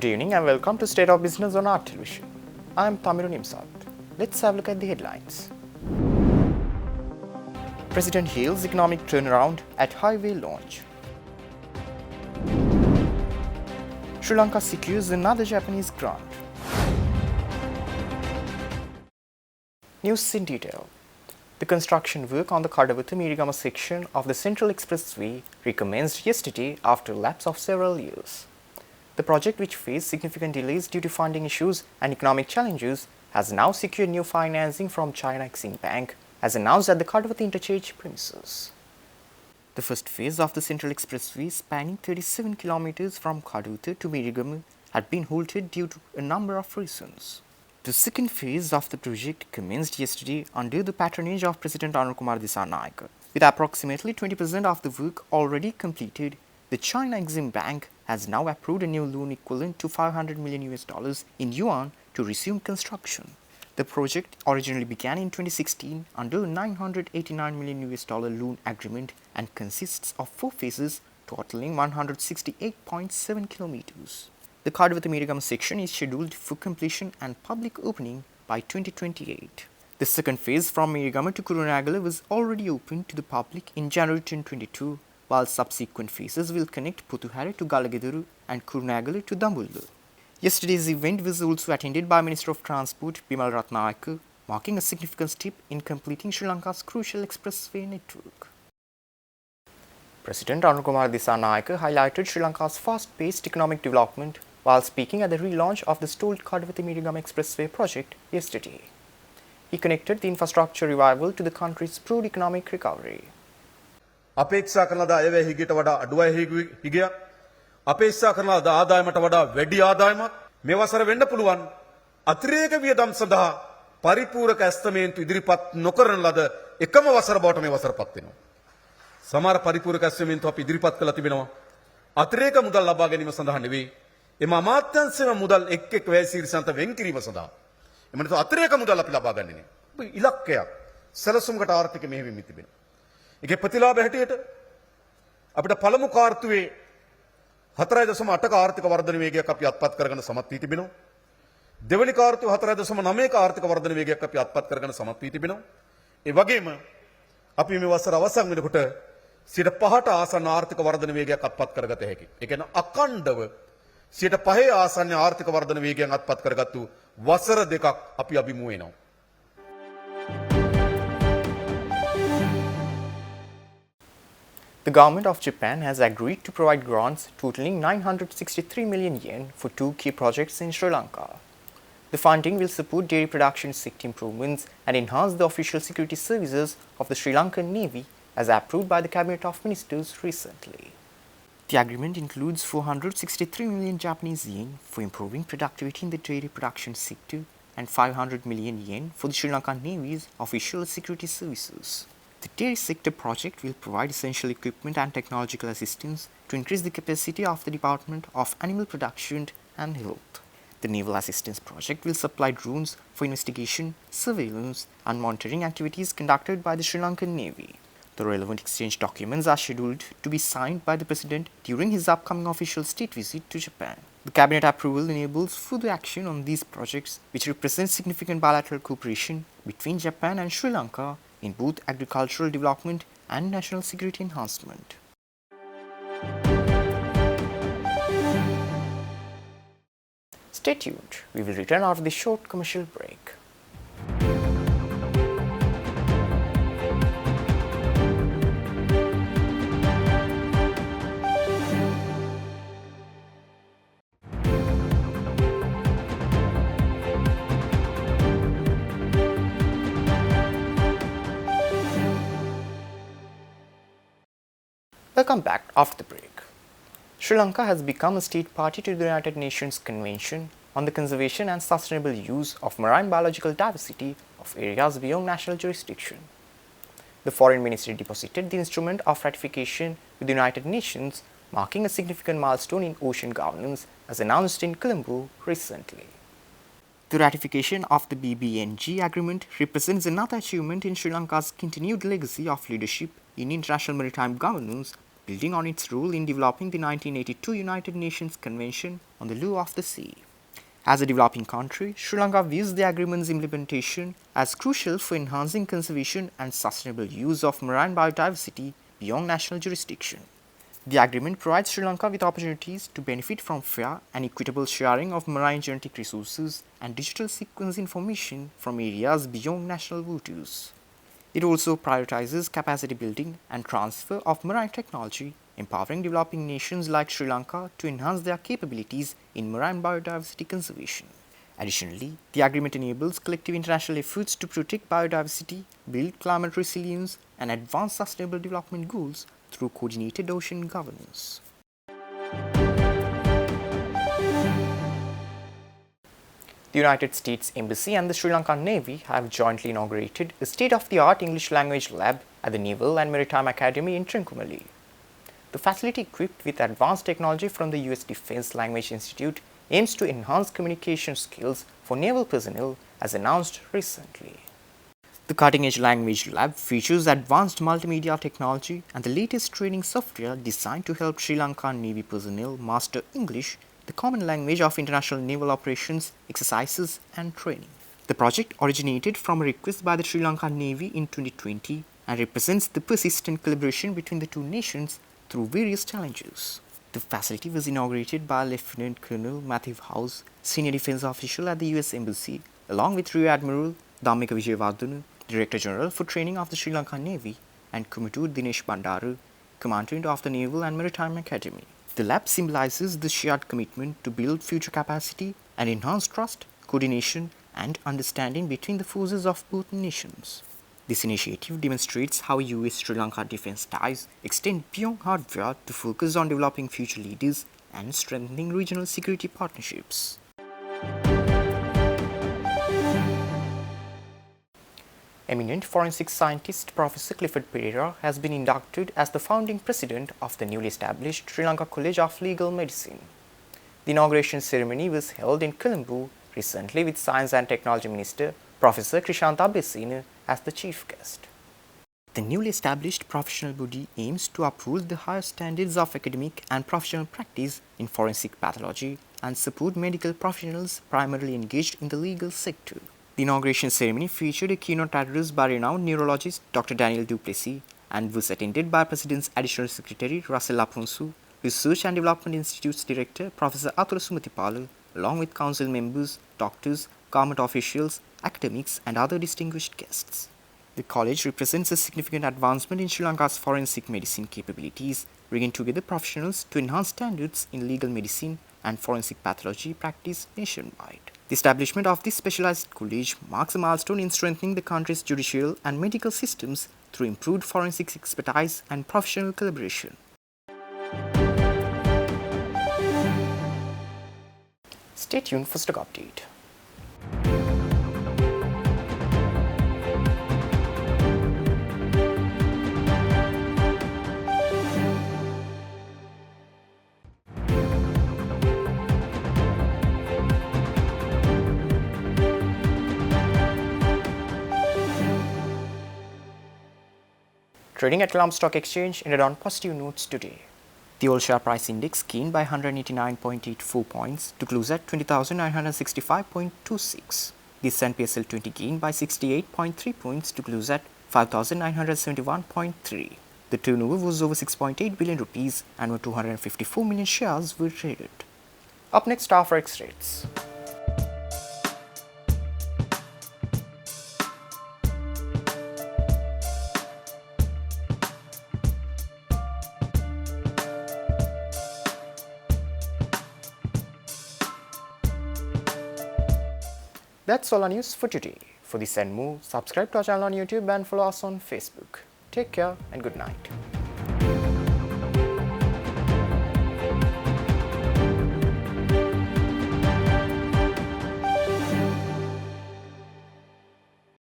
Good evening and welcome to State of Business on Art Television. I am Tamiru Nimsat. Let's have a look at the headlines. President hails economic turnaround at highway launch. Sri Lanka secures another Japanese grant. News in detail. The construction work on the Kadawatha-Mirigama section of the Central Expressway recommenced yesterday after a lapse of several years. The project, which faced significant delays due to funding issues and economic challenges, has now secured new financing from China Exim Bank, as announced at the Kadawatha interchange premises. The first phase of the Central Expressway, spanning 37 kilometers from Kadawatha to Mirigama, had been halted due to a number of reasons. The second phase of the project commenced yesterday under the patronage of President Anukumar Dissanayake. With approximately 20% of the work already completed, the China Exim Bank has now approved a new loan equivalent to $500 million in yuan to resume construction. The project originally began in 2016 under a $989 million loan agreement and consists of 4 phases totaling 168.7 kilometers. The Kadawatha-Mirigama section is scheduled for completion and public opening by 2028. The second phase from Mirigama to Kurunegala was already opened to the public in January 2022, while subsequent phases will connect Putuhara to Galageduru and Kurunegala to Dambulla. Yesterday's event was also attended by Minister of Transport Bimal Ratnayake, marking a significant step in completing Sri Lanka's crucial expressway network. President Anukumar Dissanayake highlighted Sri Lanka's fast-paced economic development while speaking at the relaunch of the stalled Kadawatha-Mirigama Expressway project yesterday. He connected the infrastructure revival to the country's broad economic recovery. අපේක්ෂා කරන ලද අයවැය හිගයට වඩා අඩු අය හිගයක් අපේක්ෂා කරන ලද ආදායමට වඩා වැඩි ආදායමක් මේ වසර වෙන්න පුළුවන් අතිරේක වියදම් සඳහා පරිපූර්ණක ඇස්තමේන්තු ඉදිරිපත් නොකරන ලද එකම වසර බවට මේ වසරපත් වෙනවා. සමහර පරිපූර්ණක ඇස්තමේන්තු අපි ඉදිරිපත් කළා තිබෙනවා. අතිරේක මුදල් ලබා ගැනීම සඳහා නෙවෙයි. එම අමාත්‍යාංශම මුදල් එක් වැය සීරිසන්ත වෙන් කිරීම සඳහා. එම නිසා අතිරේක මුදල් අපි ලබා ගන්නේ නේ. ඉලක්කයක් සැලසුම්කට ආර්ථික මෙහෙයවීම තිබෙනවා. ඒකේ ප්‍රතිලාභ හැටියට අපිට පළමු කාර්තුවේ 4.8ක ආර්ථික වර්ධන වේගයක් අපි අත්පත් කරගෙන සමත් වී තිබෙනවා. දෙවැනි කාර්තුවේ 4.9ක ආර්ථික වර්ධන වේගයක් අපි අත්පත් කරගෙන සමත් වී තිබෙනවා. ඒ වගේම අපි මේ වසර අවසන් වෙනකොට 5ට ආසන්න ආර්ථික වර්ධන වේගයක් අත්පත් කරගත හැකියි. ඒ කියන්නේ අකණ්ඩව 5 ආසන්න ආර්ථික වර්ධන වේගයක් අත්පත් කරගත්තු වසර දෙකක් අපි අභිමුඛ වෙනවා. The government of Japan has agreed to provide grants totaling 963 million yen for 2 key projects in Sri Lanka. The funding will support dairy production sector improvements and enhance the official security services of the Sri Lankan Navy as approved by the Cabinet of Ministers recently. The agreement includes 463 million Japanese yen for improving productivity in the dairy production sector and 500 million yen for the Sri Lankan Navy's official security services. The dairy sector project will provide essential equipment and technological assistance to increase the capacity of the Department of Animal Production and Health. The Naval Assistance Project will supply drones for investigation, surveillance, and monitoring activities conducted by the Sri Lankan Navy. The relevant exchange documents are scheduled to be signed by the President during his upcoming official state visit to Japan. The Cabinet approval enables further action on these projects, which represent significant bilateral cooperation between Japan and Sri Lanka in both agricultural development and national security enhancement. Stay tuned. We will return after this short commercial break. Welcome back after the break. Sri Lanka has become a state party to the United Nations Convention on the Conservation and Sustainable Use of Marine Biological Diversity of Areas Beyond National Jurisdiction. The Foreign Ministry deposited the instrument of ratification with the United Nations, marking a significant milestone in ocean governance as announced in Colombo recently. The ratification of the BBNG agreement represents another achievement in Sri Lanka's continued legacy of leadership in international maritime governance building on its role in developing the 1982 United Nations Convention on the Law of the Sea. As a developing country, Sri Lanka views the agreement's implementation as crucial for enhancing conservation and sustainable use of marine biodiversity beyond national jurisdiction. The agreement provides Sri Lanka with opportunities to benefit from fair and equitable sharing of marine genetic resources and digital sequence information from areas beyond national waters. It also prioritizes capacity building and transfer of marine technology, empowering developing nations like Sri Lanka to enhance their capabilities in marine biodiversity conservation. Additionally, the agreement enables collective international efforts to protect biodiversity, build climate resilience, and advance sustainable development goals through coordinated ocean governance. The United States Embassy and the Sri Lankan Navy have jointly inaugurated a state-of-the-art English language lab at the Naval and Maritime Academy in Trincomalee. The facility, equipped with advanced technology from the US Defense Language Institute, aims to enhance communication skills for naval personnel, as announced recently. The cutting-edge language lab features advanced multimedia technology and the latest training software designed to help Sri Lankan Navy personnel master English, the common language of international naval operations, exercises, and training. The project originated from a request by the Sri Lankan Navy in 2020 and represents the persistent collaboration between the two nations through various challenges. The facility was inaugurated by Lieutenant Colonel Matthew House, senior defense official at the US Embassy, along with Rear Admiral Dhammika Wijewardena, Director General for Training of the Sri Lankan Navy, and Commodore Dinesh Bandaru, Commandant of the Naval and Maritime Academy. The lab symbolizes the shared commitment to build future capacity and enhance trust, coordination, and understanding between the forces of both nations. This initiative demonstrates how US-Sri Lanka defense ties extend beyond hardware to focus on developing future leaders and strengthening regional security partnerships. Eminent forensic scientist Professor Clifford Pereira has been inducted as the founding president of the newly established Sri Lanka College of Legal Medicine. The inauguration ceremony was held in Colombo recently with Science and Technology Minister Professor Krishanta Besina as the chief guest. The newly established professional body aims to uphold the highest standards of academic and professional practice in forensic pathology and support medical professionals primarily engaged in the legal sector. The inauguration ceremony featured a keynote address by renowned neurologist Dr. Daniel Duplessis and was attended by President's Additional Secretary Russell Aponsu, Research and Development Institute's Director Professor Athula Sumatipala, along with council members, doctors, government officials, academics, and other distinguished guests. The college represents a significant advancement in Sri Lanka's forensic medicine capabilities, bringing together professionals to enhance standards in legal medicine and forensic pathology practice nationwide. The establishment of this specialized college marks a milestone in strengthening the country's judicial and medical systems through improved forensic expertise and professional collaboration. Stay tuned for stock update. Trading at Colombo Stock Exchange ended on positive notes today. The all-share price index gained by 189.84 points to close at 20,965.26. The S&P SL 20 gained by 68.3 points to close at 5,971.3. The turnover was over 6.8 billion rupees and over 254 million shares were traded. Up next are forex rates. That's all our news for today. For this and more, subscribe to our channel on YouTube and follow us on Facebook. Take care and good night.